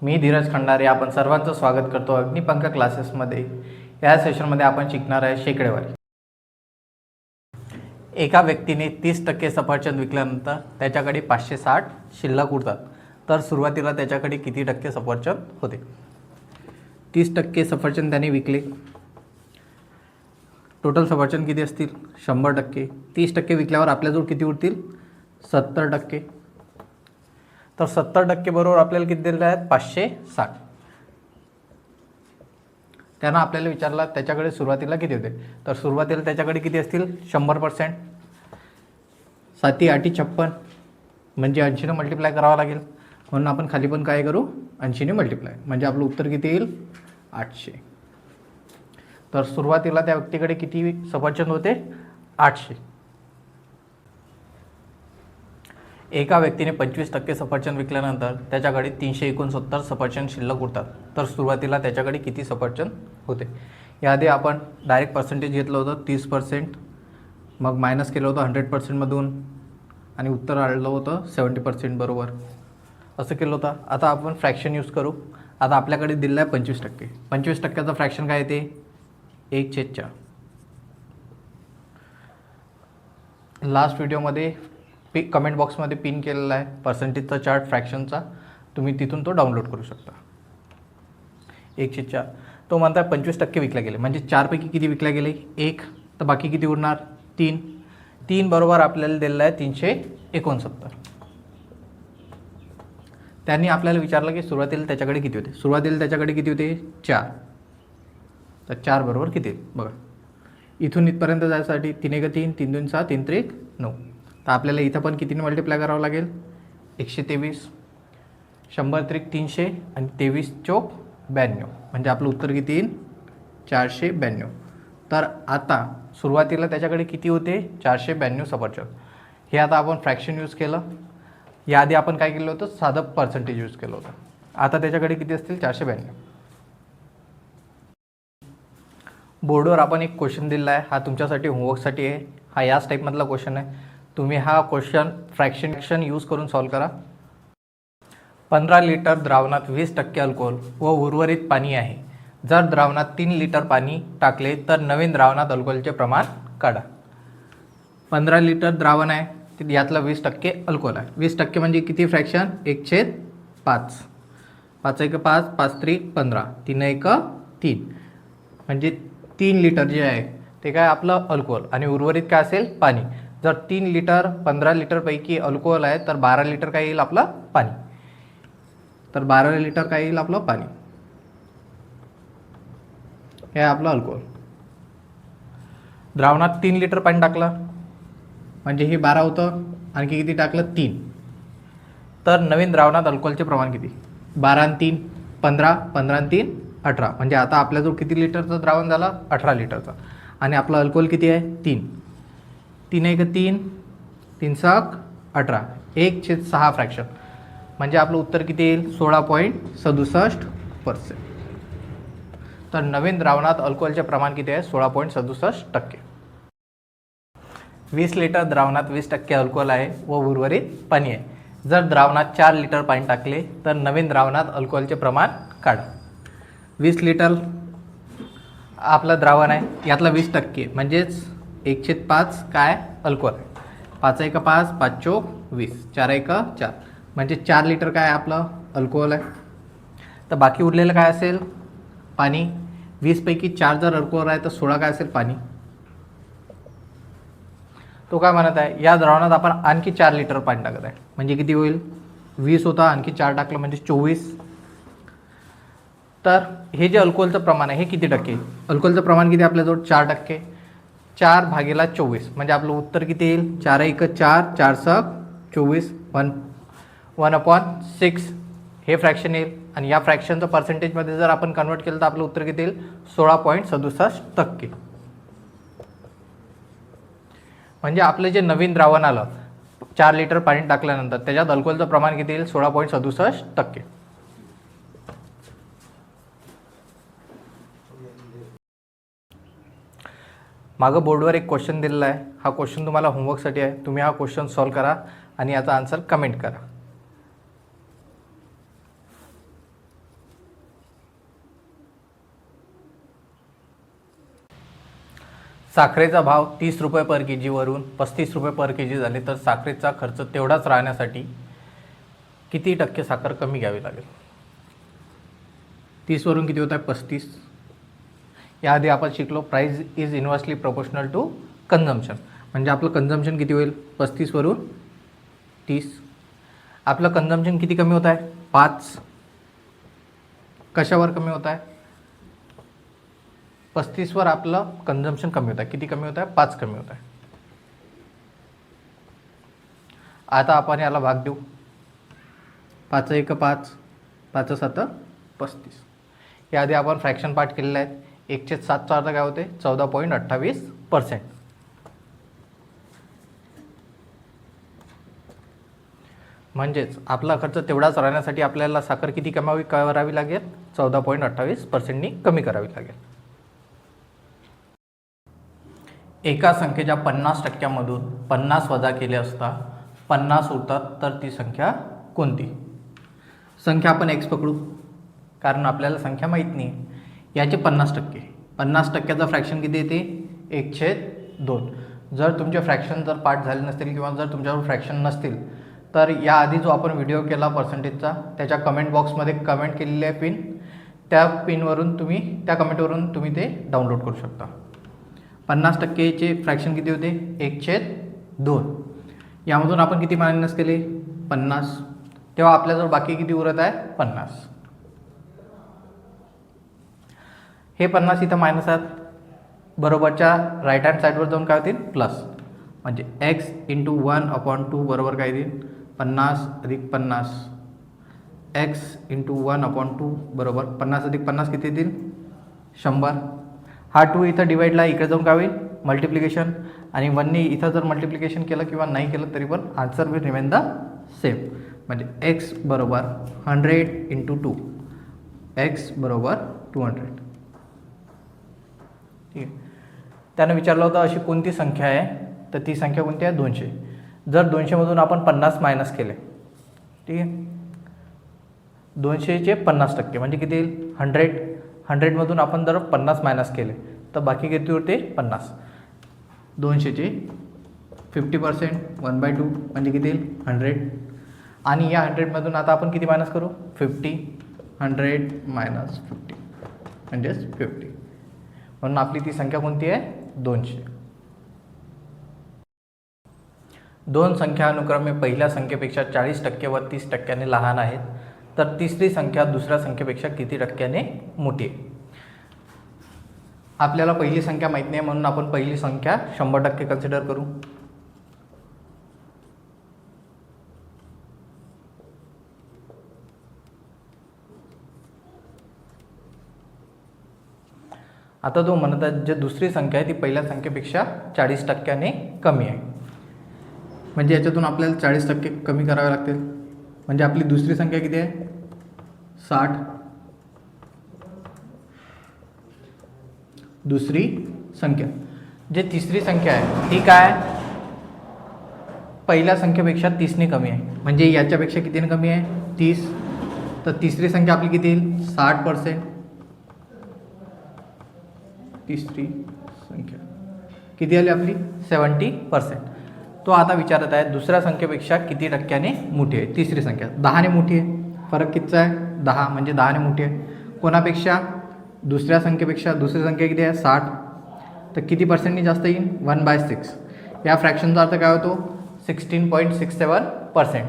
मी धीरज खंडारे आपण सर्वांचं स्वागत करतो अग्निपंख क्लासेसमध्ये। या सेशनमध्ये आपण शिकणार आहे शेकडेवारी। एका व्यक्तीने 30% सफरचंद विकल्यानंतर त्याच्याकडे 560 शिल्लक उरतात, तर सुरुवातीला त्याच्याकडे किती टक्के सफरचंद होते? 30% सफरचंद त्याने विकले, टोटल सफरचंद किती असतील? 100%। 30% विकल्यावर आपल्याजवळ किती उरतील? 70%। तर 70% बरोबर आपल्याला किती दिलेले आहेत? 560। त्यानं आपल्याला विचारला त्याच्याकडे सुरुवातीला किती होते, तर सुरुवातीला त्याच्याकडे किती असतील? 100%। 7 8 56 म्हणजे 80 ने मल्टिप्लाय करावं लागेल, म्हणून आपण खाली पण काय करू? 80 ने मल्टिप्लाय, म्हणजे आपलं उत्तर किती येईल? 800। तर सुरुवातीला त्या व्यक्तीकडे किती सफरचंद होते? 800। एका व्यक्तीने 25% सफरचंद विकल्यानंतर त्याच्याकडे 369 सफरचंद शिल्लक उरतात, तर सुरुवातीला त्याच्याकडे किती सफरचंद होते? याआधी आपण डायरेक्ट पर्सेंटेज घेतलं होतं 30%, मग मायनस केलं होतं 100%मधून आणि उत्तर आलं होतं 70% बरोबर, असं केलं होतं। आता आपण फ्रॅक्शन यूज करू। आता आपल्याकडे दिलं आहे 25%। 25%चं फ्रॅक्शन काय येते? 1/4। लास्ट व्हिडिओमध्ये कमेंट बॉक्समध्ये पिन केलेला आहे पर्सेंटेजचा चार्ट फ्रॅक्शनचा, तुम्ही तिथून तो डाउनलोड करू शकता। 1/4 तो म्हणता 25% विकल्या गेले, म्हणजे 4 पैकी किती विकल्या गेले? 1, तर बाकी किती उरणार? 3। 3 बरोबर आपल्याला दिलेला आहे 369। त्यांनी आपल्याला विचारलं की सुरुवातीला त्याच्याकडे किती होते? सुरुवातीला त्याच्याकडे किती होते? 4। तर 4 बरोबर किती? बघा, इथून इथपर्यंत जायसाठी 3 1 3, 3 2 6, 3 3 9, तर आपल्याला इथं पण कितीने मल्टिप्लाय करावं लागेल? 123। 100 त्रिक 300 आणि 23 चौक 92, म्हणजे आपलं उत्तर किती येईल? 492। तर आता सुरुवातीला त्याच्याकडे किती होते? 492 सफरचंद। हे आता आपण फ्रॅक्शन यूज केलं, याआधी आपण काय केलं होतं? साधं पर्सेंटेज यूज केलं होतं। आता त्याच्याकडे किती असतील? 492। बोर्डवर आपण एक क्वेश्चन दिला आहे, हा तुमच्यासाठी होमवर्कसाठी आहे। हा याच टाईपमधला क्वेश्चन आहे, तुम्ही हा क्वेश्चन फ्रॅक्शन यूज करून सॉल्व करा। 15 लिटर द्रावणात 20% अल्कोहोल व उर्वरित पाणी आहे। जर द्रावणात 3 लिटर पाणी टाकले तर नवीन द्रावणात अल्कोहोलचे प्रमाण काढा। 15 लिटर द्रावण आहे, यातलं 20% अल्कोहोल आहे। 20% म्हणजे किती फ्रॅक्शन? 1/5। 5 1 5, 5 3 15, 3 1 3, म्हणजे 3 लिटर जे आहे ते काय आपलं अल्कोहोल, आणि उर्वरित काय असेल? पाणी। जर 3 लिटर 15 लिटरपैकी अल्कोहोल आहे, तर 12 लिटर काय येईल? आपलं पाणी। तर 12 लिटर काय येईल? आपलं पाणी। हे आपलं अल्कोहोल। द्रावणात 3 लिटर पाणी टाकलं, म्हणजे हे 12 होतं, आणखी किती टाकलं? 3। तर नवीन द्रावणात अल्कोहोलचे प्रमाण किती? 12 आणि 3 15, 15 आणि 3 18, म्हणजे आता आपल्याजवळ किती लिटरचं द्रावण झालं? 18 लिटरचं, आणि आपलं अल्कोहोल किती आहे? 3। 3 1 3, 3 6 18, 1/6 फ्रॅक्शन, म्हणजे आपलं उत्तर किती येईल? 16.67%। तर नवीन द्रावणात अल्कोहोलचे प्रमाण किती आहे? 16.67%। 20 लिटर द्रावणात 20% अल्कोहोल आहे व उर्वरित पाणी आहे। जर द्रावणात 4 लिटर पाणी टाकले तर नवीन द्रावणात अल्कोहोलचे प्रमाण काढा। 20 लिटर आपलं द्रावण आहे, यातला 20% म्हणजेच 1/5 काय? अल्कोहोल आहे। 5 1 5, 5 चौक 20, 4 1 4, म्हणजे 4 लिटर काय आपलं अल्कोहोल आहे। तर बाकी उरलेलं काय असेल? पाणी। 20 पैकी 4 जर अल्कोहोल आहे तर 16 काय असेल? पाणी। तो काय म्हणत आहे? या द्रावणात आपण आणखी 4 लिटर पाणी टाकत आहे, म्हणजे किती होईल? 20 होता, आणखी 4 टाकलं म्हणजे 24। तर हे जे अल्कोहोलचं प्रमाण आहे हे किती टक्के? अल्कोहोलचं प्रमाण किती आपल्याजवळ? 4%। 4 भागीला 24, म्हणजे आपलं उत्तर किती येईल? 4 1 4, 4 6 24, 1/6 हे फ्रॅक्शन येईल, आणि या फ्रॅक्शनचं पर्सेंटेजमध्ये जर आपण कन्वर्ट केलं तर आपलं उत्तर किती येईल? 16.67%। म्हणजे आपलं जे नवीन द्रावण आलं 4 लिटर पाणी टाकल्यानंतर, त्याच्यात अल्कोहोलचं प्रमाण किती येईल? 16.67%। मागं बोर्डवर एक क्वेश्चन दिलेला आहे, हा क्वेश्चन तुम्हाला होमवर्कसाठी आहे। तुम्ही हा क्वेश्चन सॉल्व करा आणि याचा आन्सर कमेंट करा। साखरेचा भाव 30 रुपये पर के जीवरून 35 रुपये पर के जी झाले तर साखरेचा खर्च तेवढाच राहण्यासाठी किती टक्के साखर कमी घ्यावी लागेल? 30 वरून किती होत आहे? 35. याआधी आपण शिकलो price is inversely proportional to consumption. म्हणजे आपलं कन्झम्पशन किती होईल? 35 वरून 30. आपलं कन्झम्पशन किती कमी होत आहे? 5. कशावर कमी होत आहे? 35 वर आपलं कन्झम्पशन कमी होत आहे. किती कमी होत आहे? 5 कमी होत आहे. आता आपण याला भाग देऊ. 5 1 5, 5 7 35. याआधी आपण फ्रॅक्शन पार्ट केलेले आहेत. 1/7चा अर्थ काय होते? 14.28%. म्हणजेच आपला खर्च तेवढाच राहण्यासाठी आपल्याला साखर किती करावी लागेल? 14.28%नी कमी करावी लागेल. एका संख्येच्या 50% मधून 50 वजा केले असता 50 उरतात तर ती संख्या कोणती? संख्या आपण x पकडू, कारण आपल्याला संख्या माहीत नाही. याचे 50%. 50%चा फ्रॅक्शन किती येते? 1/2. जर तुमचे फ्रॅक्शन जर पार्ट झाले नसतील किंवा जर तुमच्यावर फ्रॅक्शन नसतील तर याआधी जो आपण व्हिडिओ केला पर्सेंटेजचा त्याच्या कमेंट बॉक्समध्ये कमेंट केलेली आहे पिन, त्या कमेंटवरून तुम्ही ते डाउनलोड करू शकता. 50%चे फ्रॅक्शन किती होते? 1/2. यामधून आपण किती मायनस केले? 50. तेव्हा आपल्याजवळ बाकी किती उरत आहे? 50. हे 50 इथं मायनस आहेत. बरोबरच्या राईट हँड साईडवर जाऊन काय होतील? प्लस. म्हणजे x × 1/2 बरोबर काय येईल? 50 + 50. x × 1/2 बरोबर 50 + 50 किती येतील? 100. हा 2 इथं डिवाईडला इकडे जाऊन काय होईल? मल्टिप्लिकेशन. आणि 1ने इथं जर मल्टिप्लिकेशन केलं किंवा नाही केलं तरी पण answer will remain the same. म्हणजे x बरोबर 100 × 2. x बरोबर 200. ठीक आहे. त्यानं विचारलं होतं अशी कोणती संख्या आहे, तर ती संख्या कोणती आहे? 200. जर 200मधून आपण 50 मायनस केले, ठीक आहे, 200चे 50% म्हणजे किती येईल? 100. 100मधून आपण जर 50 मायनस केले तर बाकी किती उरते? 50. 200चे 50% 1/2 म्हणजे किती येईल? 100. आणि या 100मधून आता आपण किती मायनस करू? 50. 100 - 50 म्हणजेच 50. म्हणून आपली ती संख्या कोणती आहे? 200. दोन संख्या अनुक्रमे पहिल्या संख्येपेक्षा 40% व 30% लहान आहेत, तर तिसरी संख्या दुसऱ्या संख्येपेक्षा किती टक्क्याने मोठी आहे? आपल्याला पहिली संख्या माहीत नाही म्हणून आपण पहिली संख्या 100% कन्सिडर करू. आता तो म्हणत आहे जे दुसरी संख्या आहे ती पहिल्या संख्येपेक्षा 40%ने कमी आहे. म्हणजे याच्यातून आपल्याला 40% कमी करावे लागतील. म्हणजे आपली दुसरी संख्या किती आहे? 60. दुसरी संख्या. जे तिसरी संख्या आहे ती काय? पहिल्या संख्येपेक्षा 30ने कमी आहे. म्हणजे याच्यापेक्षा कितीने कमी आहे? 30. तर तिसरी संख्या आपली किती येईल? 60%. तिसरी संख्या किती आली आपली? 70%. तो आता विचारत आहे दुसऱ्या संख्येपेक्षा किती टक्क्याने मोठी आहे तिसरी संख्या? 10ने मोठी आहे. फरक कितीचा आहे? 10. म्हणजे 10ने मोठी आहे. कोणापेक्षा? दुसऱ्या संख्येपेक्षा. दुसरी संख्या किती आहे? 60. तर किती पर्सेंटनी जास्त येईल? 1/6. या फ्रॅक्शनचा अर्थ काय होतो? 16.67%.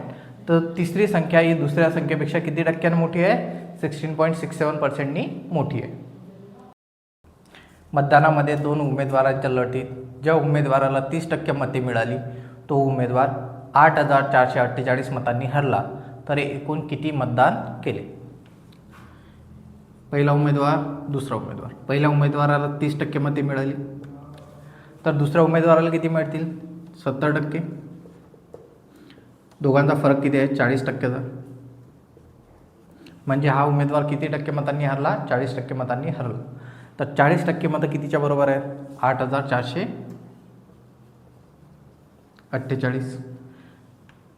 तर तिसरी संख्या ही दुसऱ्या संख्येपेक्षा किती टक्क्याने मोठी आहे? 16.67%नी मोठी आहे. मतदानामध्ये 2 उमेदवारांच्या लढतीत ज्या उमेदवाराला 30% मते मिळाली तो उमेदवार 8,448 मतांनी हरला, तर एकूण किती मतदान केले? पहिला उमेदवार, दुसरा उमेदवार. पहिल्या उमेदवाराला 30% मते मिळाली तर दुसऱ्या उमेदवाराला किती मिळतील? 70%. दोघांचा फरक किती आहे? 40%चा. म्हणजे हा उमेदवार किती टक्के मतांनी हरला? 40% मतांनी हरला. तर 40% मतं कितीच्या बरोबर आहेत? 8,448.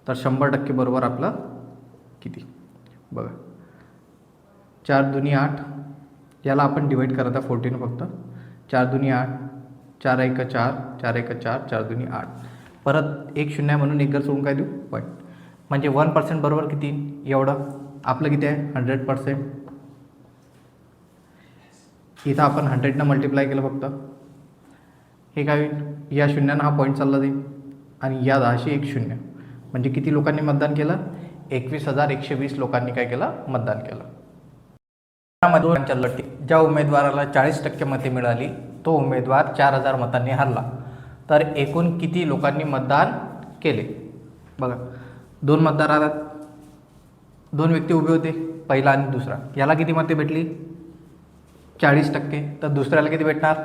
तर 100% बरोबर आपलं किती? बघा, 4 दुनी 8. याला आपण डिवाईड करत आहे 14 फक्त. 4 दुनी 8, 4 1 4, 4 1 4, 4 2 8. परत एक शून्य म्हणून एक घर सोडून काय देऊ पॉईंट. म्हणजे 1% बरोबर किती एवढं आपलं किती आहे 100%. इथं आपण 100 मल्टिप्लाय केलं फक्त. हे काय होईल या शून्यानं हा पॉईंट चालला जाईल आणि या 10शी एक शून्य. म्हणजे किती लोकांनी मतदान केलं 21,120 लोकांनी काय केलं मतदान केलं. ज्या उमेदवाराला 40% मते मिळाली तो उमेदवार 4,000 मतांनी हरला. तर एकूण किती लोकांनी मतदान केले बघा. 2 मतदार आलात, 2 व्यक्ती उभे होते पहिला आणि दुसरा. याला किती मते भेटली 40%. तर दुसऱ्याला किती भेटणार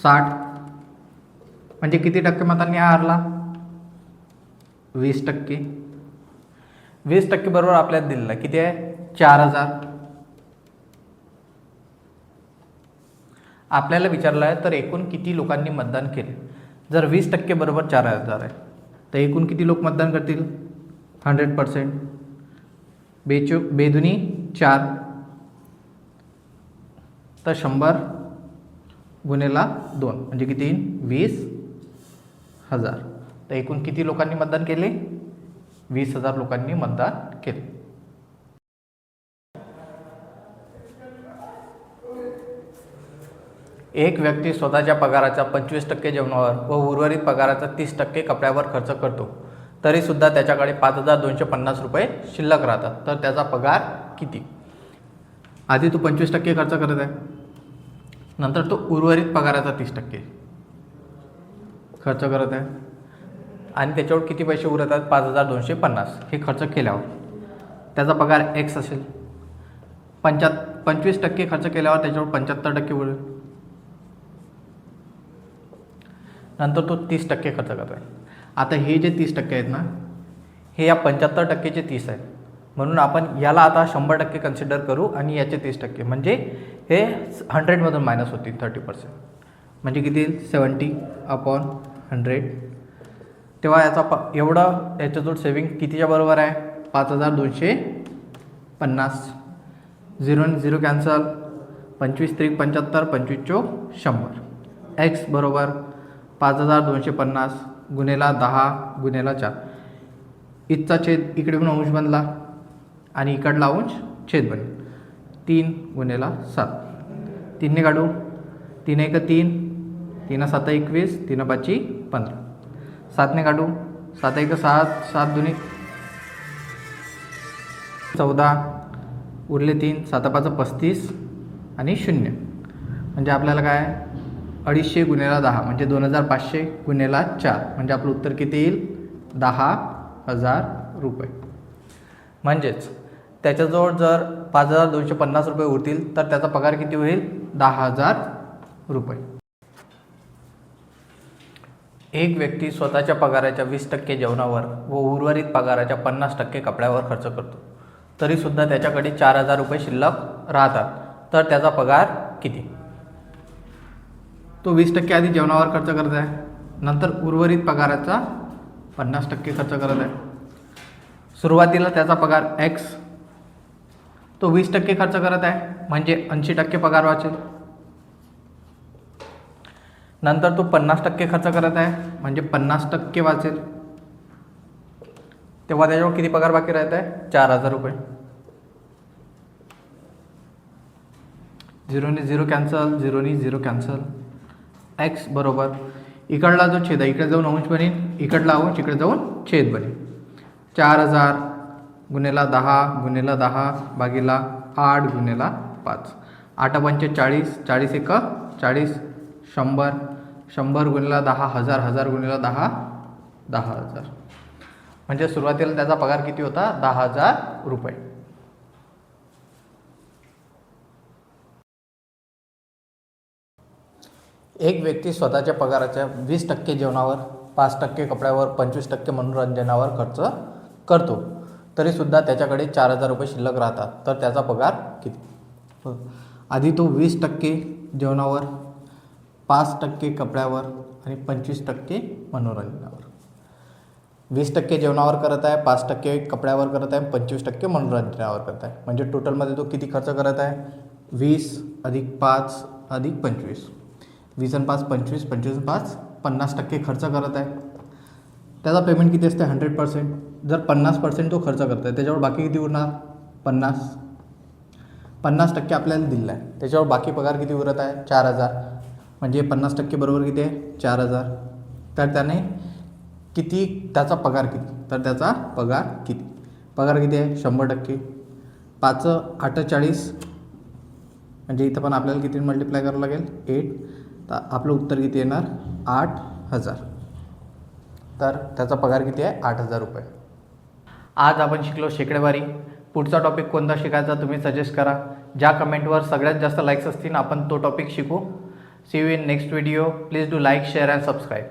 60. म्हणजे किती टक्के मतांनी हा हरला 20%. 20% बरोबर आपल्याला दिलेलं किती आहे 4,000. आपल्याला विचारलं आहे तर एकूण किती लोकांनी मतदान केले. जर 20% बरोबर 4,000 आहे तर एकूण किती लोक मतदान करतील 100%. बेदुनी 4 तर 100 गुणेला 2 म्हणजे किती 20,000. तर एकूण किती लोकांनी मतदान केले 20,000 लोकांनी मतदान केले. एक व्यक्ती स्वतःच्या पगाराच्या 25% जेवणावर व उर्वरित पगाराचा 30% कपड्यावर खर्च करतो तरीसुद्धा त्याच्याकडे 5,250 रुपये शिल्लक राहतात. तर त्याचा पगार किती. आधी तो 25% खर्च करत आहे, नंतर तो उर्वरित पगाराचा 30% खर्च करत आहे आणि त्याच्यावर किती पैसे उरत आहेत 5,250. हे खर्च केल्यावर त्याचा पगार एक्स असेल. 25% खर्च केल्यावर त्याच्यावर 75% उरेल. नंतर तो 30% खर्च करतो आहे. आता हे जे 30% आहेत ना हे या 75%चे 30 आहेत. म्हणून आपण याला आता 100% कन्सिडर करू आणि याचे 30% म्हणजे हे 100मधून मायनस होतील 30%. म्हणजे किती 70/100. तेव्हा याचा एवढं याच्याजवळ सेविंग कितीच्या बरोबर आहे 5,250. 0 आणि 0 कॅन्सल. 25 3 75, 25 4 100. एक्स बरोबर 5,250 गुणेला 10 गुणेला 4. इथचा छेद इकडे पण अंश बनला आणि इकडला अंश छेद बनेल. 3 गुणेला 7. 3ने काढू 3 1 3, 3 7 21, 3 5 15. 7ने काढू 7 1 7, 7 2 14, उरले 3, 7 5 35 आणि 0. म्हणजे आपल्याला काय 250 गुणेला 10 म्हणजे 2,500 गुणेला 4 म्हणजे आपलं उत्तर किती येईल 10,000 रुपये. म्हणजेच त्याच्याजवळ जर 5,250 रुपये उरतील तर त्याचा पगार किती होईल 10,000 रुपये. एक व्यक्ती स्वतःच्या पगाराच्या 20% जेवणावर व उर्वरित पगाराच्या 50% कपड्यावर खर्च करतो तरीसुद्धा त्याच्याकडे 4,000 रुपये शिल्लक राहतात. तर त्याचा पगार किती. तो 20% आधी जेवणावर खर्च करत आहे, नंतर उर्वरित पगाराचा 50% खर्च करत आहे. सुरुवातीला त्याचा पगार एक्स तो 20% खर्च करत आहे म्हणजे 80% पगार वाचेल. नंतर तो 50% खर्च करत आहे म्हणजे 50% वाचेल. तेव्हा त्याच्यावर किती पगार बाकी राहत आहे 4,000 रुपये. 0 ने 0 कॅन्सल, 0 ने 0 कॅन्सल. एक्स बरोबर इकडला जो छेद आहे इकडे जाऊन अंश बनेल, इकडला अंश इकडे जाऊन छेद बनेल. 4,000 गुणेला 10 गुणेला 10 भागीला 8 गुणेला 5. 8 5 40, 40 1 40, 100, 100 गुणेला 10 1000, 1000 गुणेला 10 10,000. म्हणजे सुरुवातीला त्याचा पगार किती होता 10,000 रुपये. एक व्यक्ती स्वतःच्या पगाराच्या 20% जेवणावर, 5% कपड्यावर, 25% मनोरंजनावर खर्च करतो तरीसुद्धा त्याच्याकडे 4,000 रुपये शिल्लक राहतात. तर त्याचा पगार किती. आधी तो 20% जेवणावर, 5% कपड्यावर आणि 25% मनोरंजनावर. 20% जेवणावर करत आहे, 5% कपड्यावर करत आहे, 25% मनोरंजनावर करत आहे. म्हणजे टोटलमध्ये तो किती खर्च करत आहे 20 अधिक 5 अधिक 25. 20 आणि 5 25, 25 आणि 5 50% खर्च करत आहे. त्याचा पेमेंट किती असते 100%. जर 50% तो खर्च करत आहे त्याच्यावर बाकी किती उरणार 50% आपल्याला दिलेला आहे. त्याच्यावर बाकी पगार किती उरत आहे 4000. म्हणजे 50% बरोबर किती आहे 4000. तर त्याने किती त्याचा पगार किती, तर त्याचा पगार किती आहे 100%. 5 48 म्हणजे इथं पण आपल्याला किती मल्टिप्लाय करावं लागेल 8. तर आपलं उत्तर किती येणार 8000. तर त्याचा पगार किती आहे 8000 रुपये. आज आपण शिकलो शेकडेवारी. पुढचा टॉपिक कोणता शिकायचा तुम्ही सजेस्ट करा. ज्या कमेंटवर सगळ्यात जास्त लाईक्स असतील आपण तो टॉपिक शिकू. See you in next video. Please do like, share and subscribe.